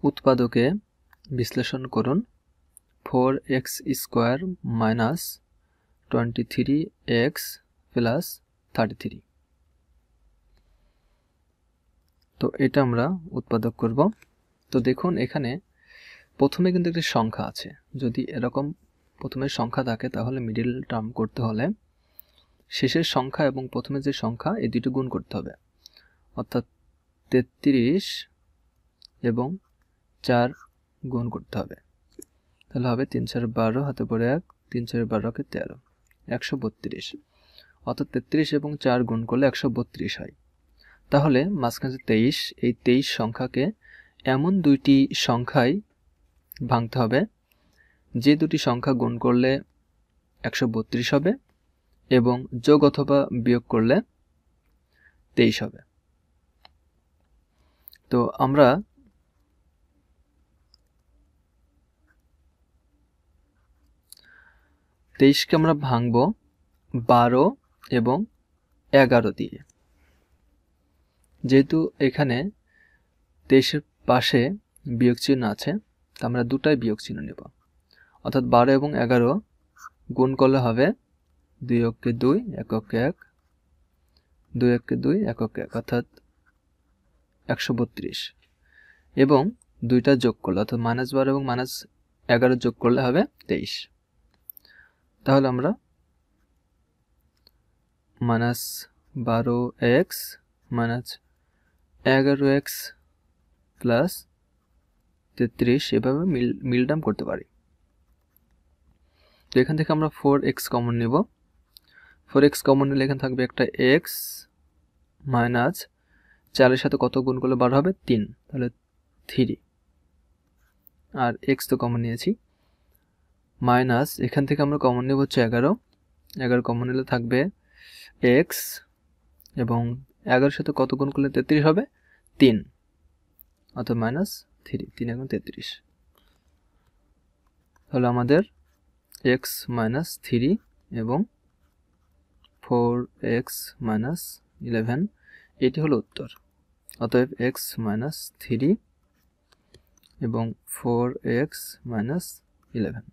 উৎপাদকে বিশ্লেষণ করুন 4x² মাইনাস 23x প্লাস 33। তো এটা আমরা উৎপাদক করব। তো দেখুন এখানে প্রথমে কিন্তু একটি সংখ্যা আছে, যদি এরকম প্রথমে সংখ্যা থাকে তাহলে মিডল টার্ম করতে হলে শেষের সংখ্যা এবং প্রথমে যে সংখ্যা এই দুটো গুণ করতে হবে, অর্থাৎ 33 এবং 4 গুণ করতে হবে, তাহলে হবে 3 4 12 হাতে পড়ে 1, 3 4 12 কে 13, 132। অর্থাৎ 33 এবং 4 গুণ করলে 132 হয়। তাহলে মাঝখানে 23, এই 23 সংখ্যাকে এমন দুইটি সংখ্যায় ভাঙতে হবে যে দুটি সংখ্যা গুণ করলে 132 হবে এবং যোগ অথবা বিয়োগ করলে 23 হবে। তো আমরা তেইশকে আমরা ভাঙব 12 এবং 11 দিয়ে। যেহেতু এখানে 23-এর পাশে বিয়োগ চিহ্ন আছে, আমরা দুটাই বিয়োগ চিহ্ন নেব, অর্থাৎ 12 এবং 11 গুণ করলে হবে 2 একে 2 1 একে 1, 2 একে 2 1 একে 1, অর্থাৎ 132 এবং দুইটা যোগ করলে অর্থাৎ -12 এবং -11 যোগ করলে হবে 23। তাহলে আমরা -12x -11x প্লাস 33 এভাবে মিলটার্ম করতে পারি। তো এখান থেকে আমরা 4x কমন নেব। 4x কমন নিলে এখানে থাকবে একটা x মাইনাস 4 এর সাথে কত গুণ করলে 12 হবে 3, তাহলে 3 আর x তো কমন নিয়েছি, মাইনাস এখান থেকে আমরা কমন নেব হচ্ছে 11 কমন নিলে থাকবে x এবং 11 এর সাথে কত গুণ করলে 33 হবে 3, অর্থাৎ -3, 3 এখন 33। তাহলে আমাদের x - 3 এবং 4x - 11 এটি হলো উত্তর। অতএব x - 3 এবং 4x - 11।